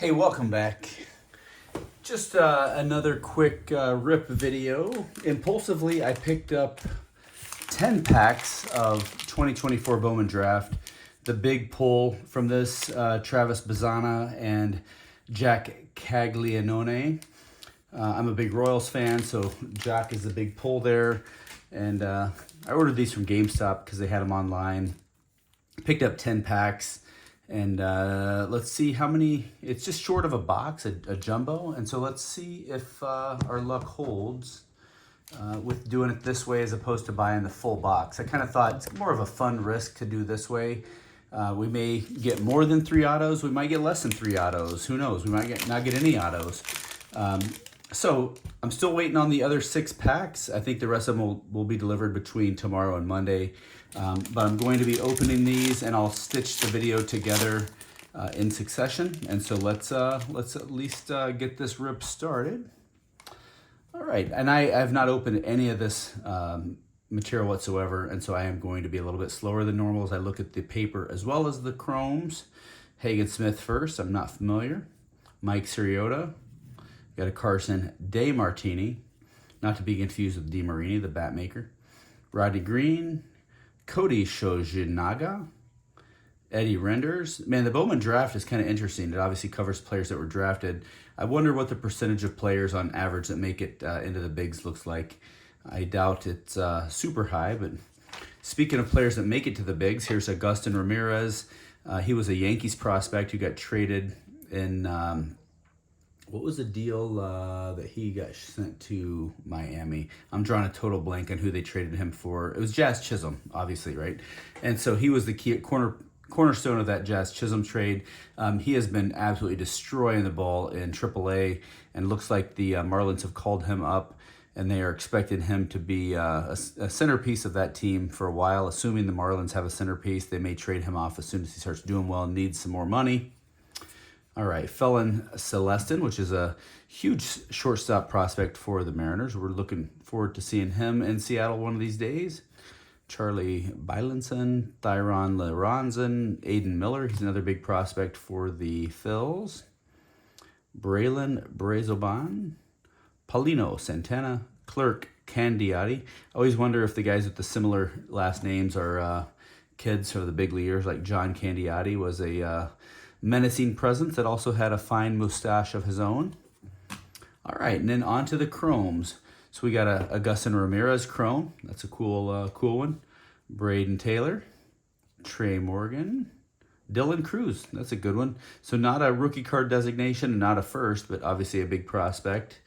Hey, welcome back. Just another quick rip video. Impulsively, I picked up 10 packs of 2024 Bowman Draft. The big pull from this, Travis Bazanna and Jack Caglianone. I'm a big Royals fan, so Jack is the big pull there. And I ordered these from GameStop because they had them online. Picked up 10 packs. And let's see how many, it's just short of a box, a jumbo. And so let's see if our luck holds with doing it this way as opposed to buying the full box. I kind of thought it's more of a fun risk to do this way. We may get more than 3 autos. We might get less than 3 autos. Who knows? We might not get any autos. So I'm still waiting on the other 6 packs. I think the rest of them will be delivered between tomorrow and Monday. But I'm going to be opening these and I'll stitch the video together in succession. And so let's at least get this rip started. All right, and I have not opened any of this material whatsoever, and so I am going to be a little bit slower than normal as I look at the paper as well as the chromes. Hagen Smith first, I'm not familiar. Mike Siriota. Got a Carson DeMartini, not to be confused with DeMarini, the bat maker. Rodney Green, Cody Shojinaga, Eddie Renders. Man, the Bowman Draft is kind of interesting. It obviously covers players that were drafted. I wonder what the percentage of players on average that make it into the bigs looks like. I doubt it's super high, but speaking of players that make it to the bigs, here's Agustin Ramirez. He was a Yankees prospect who got traded in... what was the deal that he got sent to Miami? I'm drawing a total blank on who they traded him for. It was Jazz Chisholm, obviously, right? And so he was the key cornerstone of that Jazz Chisholm trade. He has been absolutely destroying the ball in AAA, and looks like the Marlins have called him up, and they are expecting him to be a centerpiece of that team for a while. Assuming the Marlins have a centerpiece, they may trade him off as soon as he starts doing well and needs some more money. All right, Felon Celestin, which is a huge shortstop prospect for the Mariners. We're looking forward to seeing him in Seattle one of these days. Charlie Bylinson, Thyron Leronzon, Aiden Miller. He's another big prospect for the Phils. Braylon Brazoban, Paulino Santana, Clerk Candiati. I always wonder if the guys with the similar last names are kids for the big leaguers, like John Candiati was a... menacing presence that also had a fine mustache of his own. All right, and then on to the chromes. So we got a Agustin Ramirez chrome. That's a cool one. Braden Taylor, Trey Morgan, Dylan Cruz. That's a good one. So not a rookie card designation, not a first, but obviously a big prospect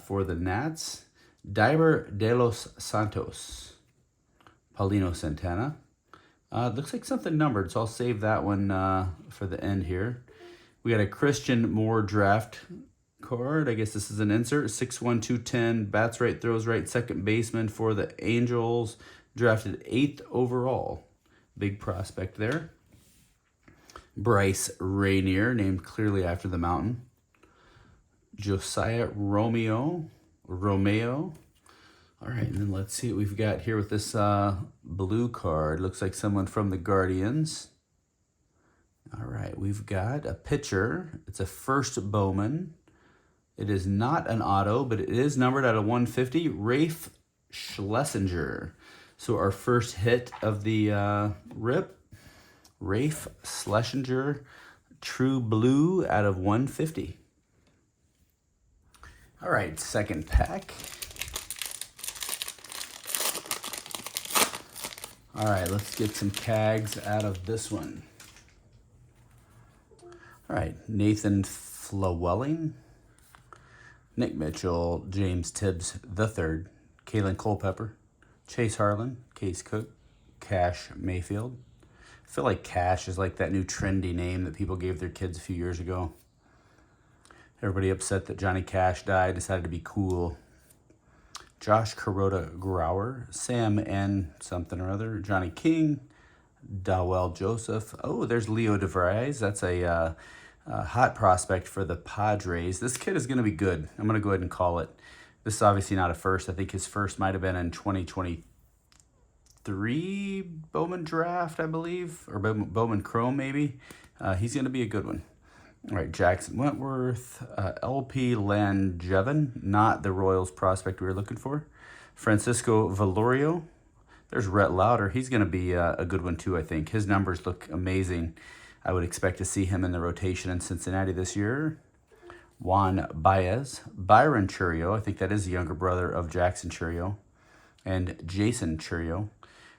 for the Nats. Diver de los Santos, Paulino Santana. Looks like something numbered, so I'll save that one for the end here. We got a Christian Moore draft card. I guess this is an insert. 6'1", 210, bats right, throws right, second baseman for the Angels. Drafted 8th overall. Big prospect there. Bryce Rainier, named clearly after the mountain. Josiah Romeo. All right, and then let's see what we've got here with this blue card. Looks like someone from the Guardians. All right, we've got a pitcher. It's a first Bowman. It is not an auto, but it is numbered out of 150. Rafe Schlesinger. So our first hit of the rip. Rafe Schlesinger, true blue out of 150. All right, second pack. All right, let's get some tags out of this one. All right, Nathan Flewelling, Nick Mitchell, James Tibbs III, Kalen Culpepper, Chase Harlan, Case Cook, Cash Mayfield. I feel like Cash is like that new trendy name that people gave their kids a few years ago. Everybody upset that Johnny Cash died, decided to be cool. Josh Kuroda Grauer, Sam N. something or other, Johnny King, Dawell Joseph. Oh, there's Leo DeVries. That's a hot prospect for the Padres. This kid is going to be good. I'm going to go ahead and call it. This is obviously not a first. I think his first might have been in 2023 Bowman Draft, I believe, or Bowman Chrome maybe. He's going to be a good one. All right, Jackson Wentworth, LP Langevin, not the Royals prospect we were looking for. Francisco Valorio. There's Rhett Lauder. He's going to be a good one too, I think. His numbers look amazing. I would expect to see him in the rotation in Cincinnati this year. Juan Baez, Byron Churio. I think that is the younger brother of Jackson Churio. And Jason Churio.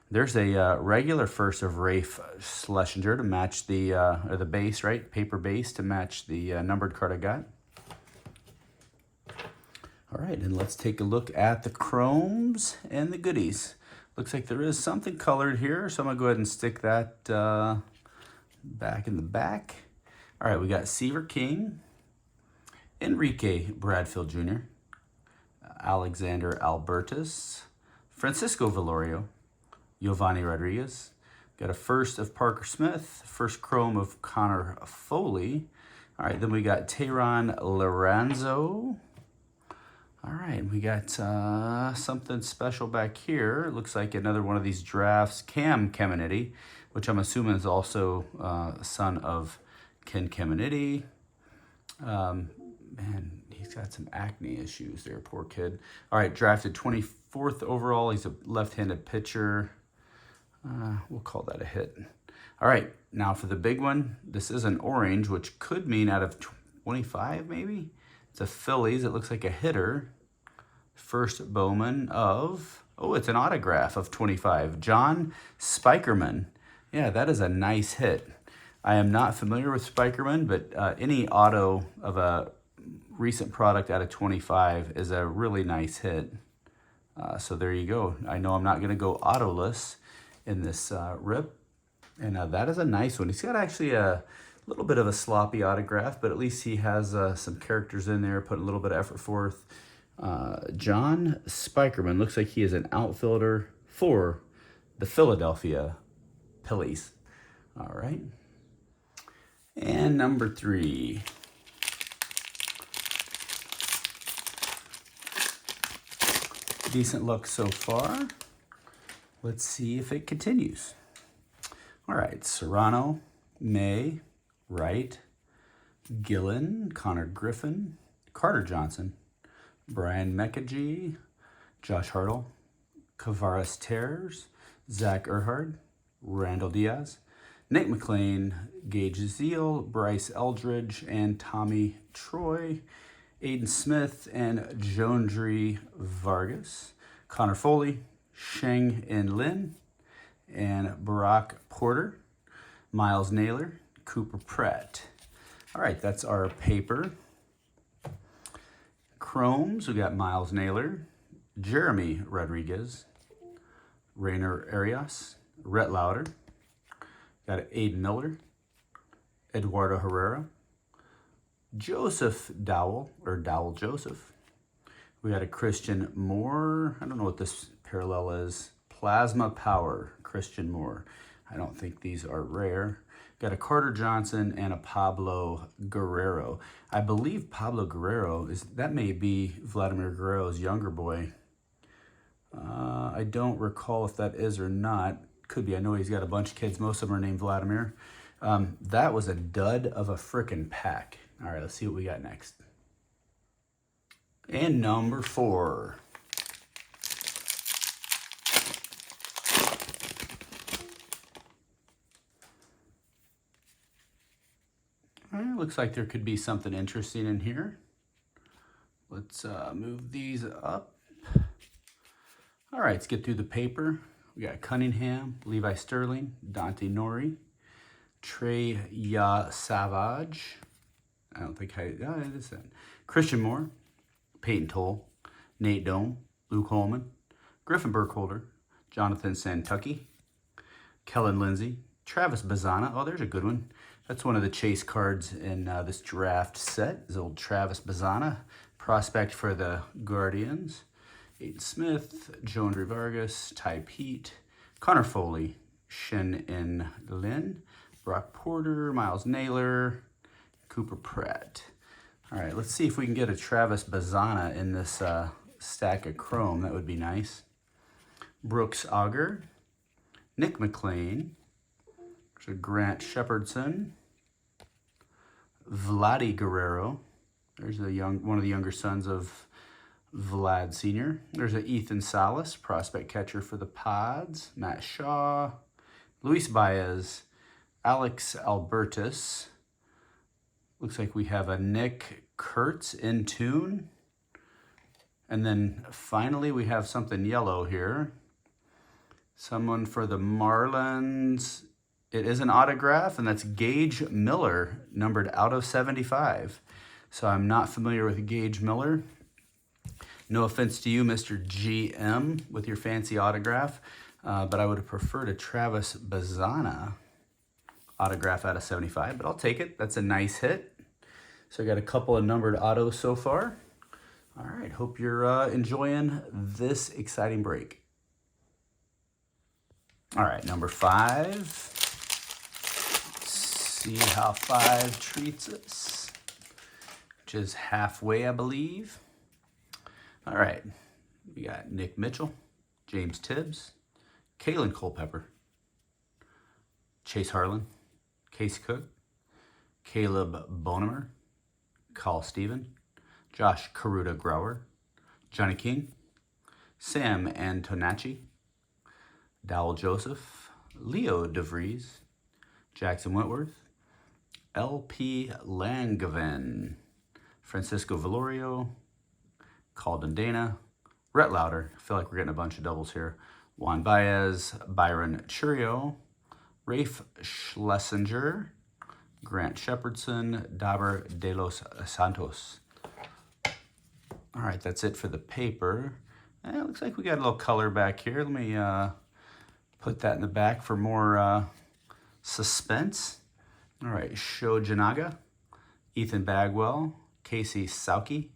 There's a regular first of Rafe Schlesinger to match the or the base, right? Paper base to match the numbered card I got. All right, and let's take a look at the chromes and the goodies. Looks like there is something colored here, so I'm gonna go ahead and stick that back in the back. All right, we got Seaver King, Enrique Bradfield Jr., Alexander Albertus, Francisco Valorio, Giovanni Rodriguez. Got a first of Parker Smith, first chrome of Connor Foley. All right, then we got Tehran Lorenzo. All right, we got something special back here. It looks like another one of these drafts, Cam Caminiti, which I'm assuming is also son of Ken Caminiti. Man, he's got some acne issues there, poor kid. All right, drafted 24th overall. He's a left-handed pitcher. We'll call that a hit. All right, now for the big one. This is an orange, which could mean out of 25 maybe. It's a Phillies. It looks like a hitter. First Bowman of, oh, it's an autograph of 25. John Spikerman. Yeah, that is a nice hit. I am not familiar with Spikerman, but any auto of a recent product out of 25 is a really nice hit. So there you go. I know I'm not going to go autoless in this rip. And that is a nice one. He's got actually a little bit of a sloppy autograph, but at least he has some characters in there, put a little bit of effort forth. John Spikerman looks like he is an outfielder for the Philadelphia Phillies. All right. And number 3. Decent luck so far. Let's see if it continues. All right, Serrano, May, Wright, Gillen, Connor Griffin, Carter Johnson, Brian Mekagi, Josh Hartle, Kavaris Terrors, Zach Erhard, Randall Diaz, Nate McLean, Gage Zeal, Bryce Eldridge, and Tommy Troy, Aiden Smith, and Joandre Vargas, Connor Foley, Sheng In Lin, and Barack Porter, Miles Naylor, Cooper Pratt. All right, that's our paper. Chromes, we got Miles Naylor, Jeremy Rodriguez, Rainer Arias, Rhett Lauder, got Aiden Miller, Eduardo Herrera, Joseph Dowell, or Dowell Joseph. We got a Christian Moore. I don't know what this parallel is. Plasma Power, Christian Moore. I don't think these are rare. Got a Carter Johnson and a Pablo Guerrero. I believe Pablo Guerrero that may be Vladimir Guerrero's younger boy. I don't recall if that is or not. Could be. I know he's got a bunch of kids. Most of them are named Vladimir. That was a dud of a frickin' pack. All right, let's see what we got next. And number 4. All right, looks like there could be something interesting in here. Let's move these up. All right, let's get through the paper. We got Cunningham, Levi Sterling, Dante Nori, Trey Savage. I don't think it is that. Christian Moore, Peyton Toll, Nate Dome, Luke Holman, Griffin Burkholder, Jonathan Santucci, Kellen Lindsay, Travis Bazanna. Oh, there's a good one. That's one of the chase cards in this draft set. Is old Travis Bazanna, prospect for the Guardians. Aiden Smith, Joandre Vargas, Ty Pete, Connor Foley, Shen In Lin, Brock Porter, Miles Naylor, Cooper Pratt. All right, let's see if we can get a Travis Bazanna in this stack of chrome. That would be nice. Brooks Auger, Nick McLean, Grant Shepherdson, Vladdy Guerrero. There's one of the younger sons of Vlad Sr. There's a Ethan Salas, prospect catcher for the Pods. Matt Shaw, Luis Baez, Alex Albertus. Looks like we have a Nick Kurtz in tune. And then finally we have something yellow here. Someone for the Marlins. It is an autograph, and that's Gage Miller, numbered out of 75. So I'm not familiar with Gage Miller. No offense to you, Mr. GM, with your fancy autograph, but I would have preferred a Travis Bazanna autograph out of 75, but I'll take it. That's a nice hit. So I got a couple of numbered autos so far. All right, hope you're enjoying this exciting break. All right, number 5. Let's see how 5 treats us, which is halfway, I believe. All right, we got Nick Mitchell, James Tibbs, Kalen Culpepper, Chase Harlan, Case Cook, Caleb Bonemer, Carl Steven, Josh Karuta Grauer, Johnny King, Sam Antonacci, Dowell Joseph, Leo DeVries, Jackson Whitworth, LP Langevin, Francisco Velorio, Calden Dana, Rhett Lauder. I feel like we're getting a bunch of doubles here. Juan Baez, Byron Churio, Rafe Schlesinger, Grant Shepardson, Daber de los Santos. All right, that's it for the paper. It looks like we got a little color back here. Let me put that in the back for more suspense. All right, Sho Janaga, Ethan Bagwell, Casey Sauke,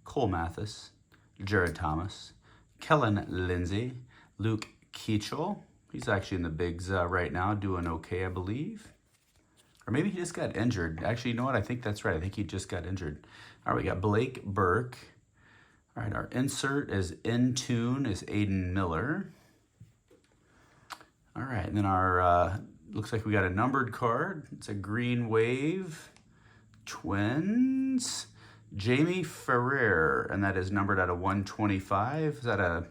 Cole Mathis, Jared Thomas, Kellen Lindsay, Luke Keachel. He's actually in the bigs right now, doing okay, I believe. Or maybe he just got injured. Actually, you know what? I think that's right. I think he just got injured. All right, we got Blake Burke. All right, our insert is in tune is Aiden Miller. All right, and then our, looks like we got a numbered card. It's a Green Wave Twins. Jamie Ferrer, and that is numbered out of 125. Is that a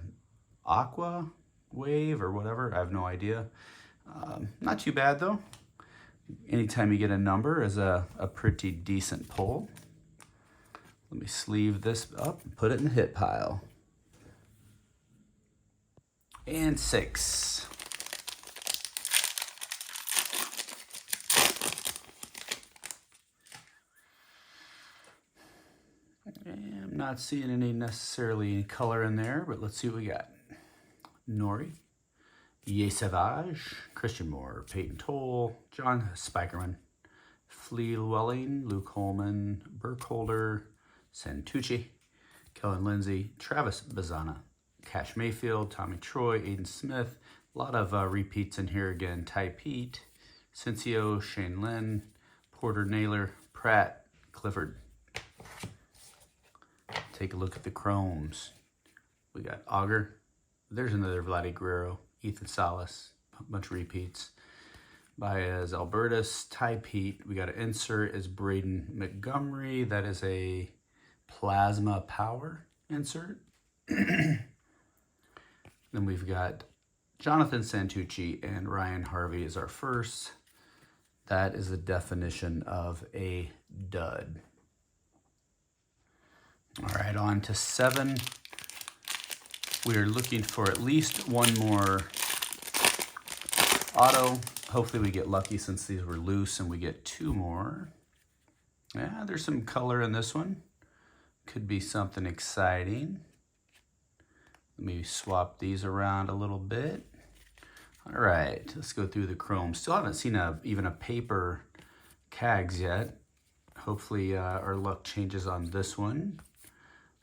Aqua Wave or whatever? I have no idea. Not too bad, though. Anytime you get a number is a pretty decent pull. Let me sleeve this up and put it in the hit pile. And 6. I'm not seeing any necessarily color in there, but let's see what we got. Nori, Ye Savage, Christian Moore, Peyton Toll, John Spikerman, Flea Llewellyn, Luke Holman, Burkholder, Santucci, Kellen Lindsay, Travis Bazanna, Cash Mayfield, Tommy Troy, Aiden Smith. A lot of repeats in here again. Ty Pete, Cincio, Shane Lynn, Porter Naylor, Pratt, Clifford. Take a look at the chromes. We got Auger. There's another Vladdy Guerrero, Ethan Salas, a bunch of repeats. Baez Albertus, Ty Pete. We got an insert is Braden Montgomery. That is a Plasma Power insert. Then we've got Jonathan Santucci and Ryan Harvey is our first. That is the definition of a dud. All right, on to 7. We are looking for at least one more auto. Hopefully we get lucky since these were loose and we get 2 more. Yeah, there's some color in this one. Could be something exciting. Let me swap these around a little bit. All right, let's go through the chrome. Still haven't seen even a paper Cags yet. Hopefully our luck changes on this one.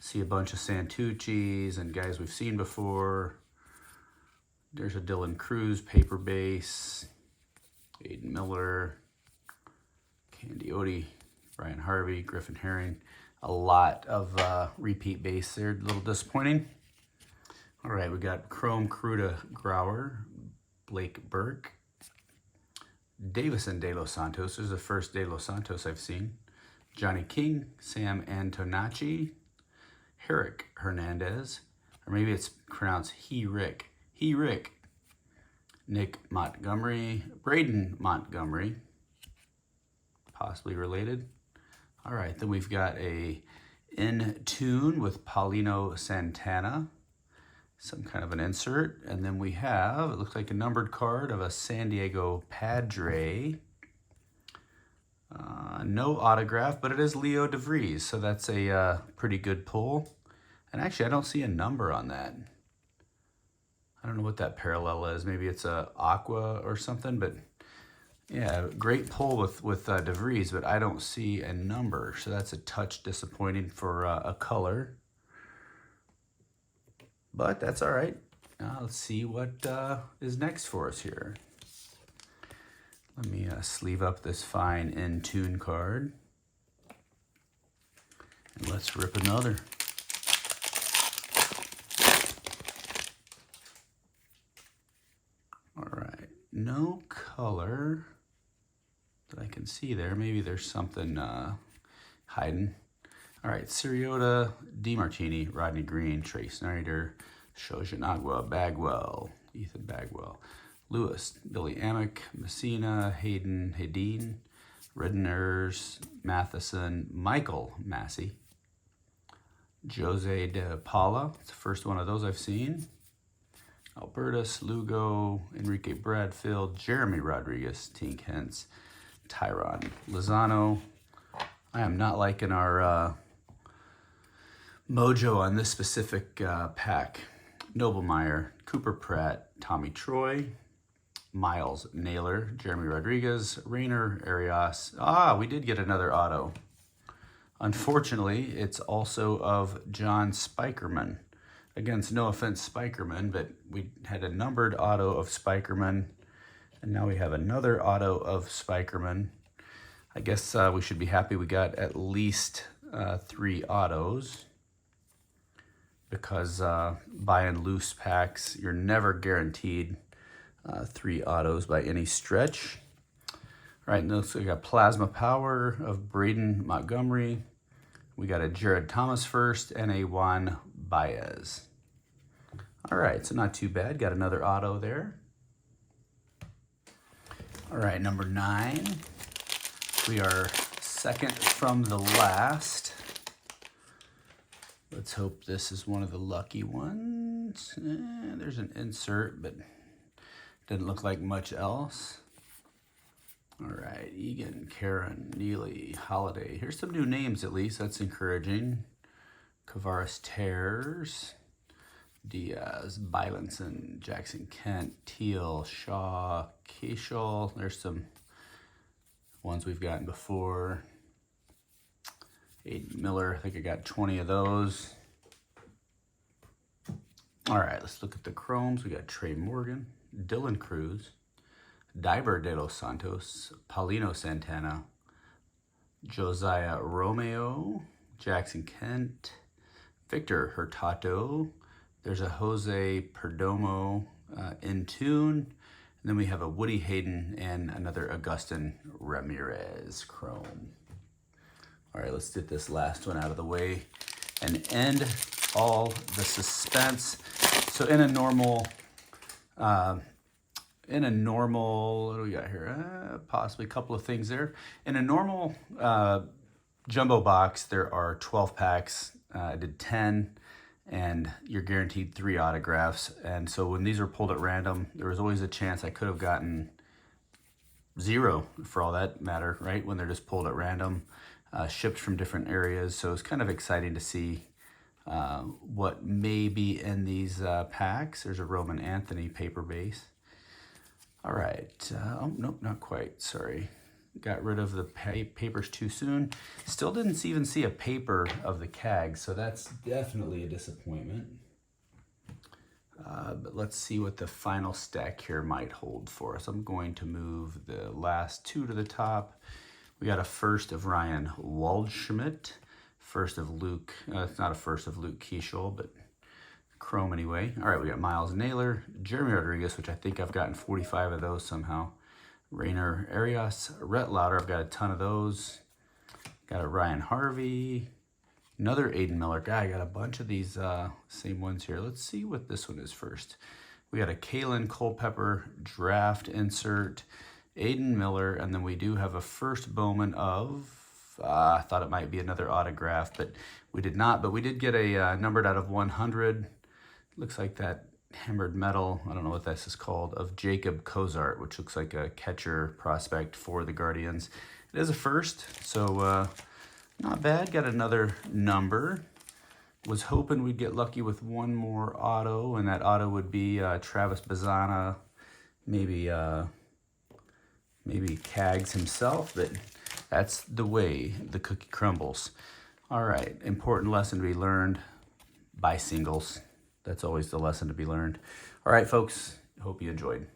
See a bunch of Santucci's and guys we've seen before. There's a Dylan Cruz paper base. Aiden Miller. Candy Odie. Ryan Harvey. Griffin Herring. A lot of repeat base there. A little disappointing. All right, we got Chrome Karuta Grauer. Blake Burke. Davison De Los Santos. This is the first De Los Santos I've seen. Johnny King, Sam Antonacci, Herrick Hernandez, or maybe it's pronounced He-Rick, Nick Montgomery, Braden Montgomery, possibly related. All right, then we've got a In Tune with Paulino Santana, some kind of an insert. And then we have, it looks like a numbered card of a San Diego Padre. No autograph, but it is Leo DeVries, so that's a pretty good pull. And actually, I don't see a number on that. I don't know what that parallel is. Maybe it's a Aqua or something, but yeah, great pull with DeVries, but I don't see a number, so that's a touch disappointing for a color. But that's all right. Let's see what is next for us here. Let me sleeve up this fine In Tune card. And let's rip another. All right, no color that I can see there. Maybe there's something hiding. All right, Siriota, DeMartini, Rodney Green, Trey Snyder, Shojanagwa, Bagwell, Ethan Bagwell, Lewis, Billy Amick, Messina, Hadeen, Redners, Matheson, Michael Massey, Jose De Paula. It's the first one of those I've seen. Albertus, Lugo, Enrique Bradfield, Jeremy Rodriguez, Tink Hentz, Tyron Lozano. I am not liking our mojo on this specific pack. Noblemeyer, Cooper Pratt, Tommy Troy, Miles Naylor, Jeremy Rodriguez, Rainer Arias. We did get another auto. Unfortunately, it's also of John Spikerman. Again, no offense, Spikerman, but we had a numbered auto of Spikerman, and now we have another auto of Spikerman. I guess we should be happy we got at least 3 autos, because buying loose packs, you're never guaranteed 3 autos by any stretch. All right, so we got Plasma Power of Braden Montgomery. We got a Jared Thomas first and a Juan Baez. All right, so not too bad. Got another auto there. All right, number 9. We are second from the last. Let's hope this is one of the lucky ones. There's an insert, but didn't look like much else. All right, Egan, Karen, Neely, Holiday. Here's some new names at least. That's encouraging. Kavaris Tears, Diaz, Bylinson, Jackson Kent, Teal, Shaw, Keishel. There's some ones we've gotten before. Aiden Miller, I think I got 20 of those. All right, let's look at the chromes. We got Trey Morgan, Dylan Cruz, Diber de los Santos, Paulino Santana, Josiah Romeo, Jackson Kent, Victor Hurtado. There's a Jose Perdomo In Tune. And then we have a Woody Hayden and another Augustin Ramirez chrome. All right, let's get this last one out of the way and end all the suspense. So in a normal, what do we got here? Possibly a couple of things there. In a normal jumbo box, there are 12 packs. I did 10, and you're guaranteed 3 autographs. And so when these are pulled at random, there was always a chance I could have gotten 0 for all that matter, right? When they're just pulled at random, shipped from different areas. So it's kind of exciting to see what may be in these packs. There's a Roman Anthony paper base. All right. Oh, nope, not quite. Sorry. Got rid of the papers too soon. Still didn't even see a paper of the CAG, so that's definitely a disappointment. But let's see what the final stack here might hold for us. I'm going to move the last 2 to the top. We got a first of Ryan Waldschmidt, first of Luke, it's not a first of Luke Keishel, but chrome anyway. All right, we got Miles Naylor, Jeremy Rodriguez, which I think I've gotten 45 of those somehow. Rainer Arias, Rhett Lauder, I've got a ton of those. Got a Ryan Harvey. Another Aiden Miller. Guy, I got a bunch of these same ones here. Let's see what this one is first. We got a Caglianone Culpepper draft insert, Aiden Miller, and then we do have a first Bowman of, I thought it might be another autograph, but we did not. But we did get a numbered out of 100. Looks like that hammered metal, I don't know what this is called, of Jacob Cozart, which looks like a catcher prospect for the Guardians. It is a first, so not bad. Got another number. Was hoping we'd get lucky with one more auto, and that auto would be Travis Bazanna, maybe Cags himself, but that's the way the cookie crumbles. All right, important lesson to be learned: buy singles. That's always the lesson to be learned. All right, folks, hope you enjoyed.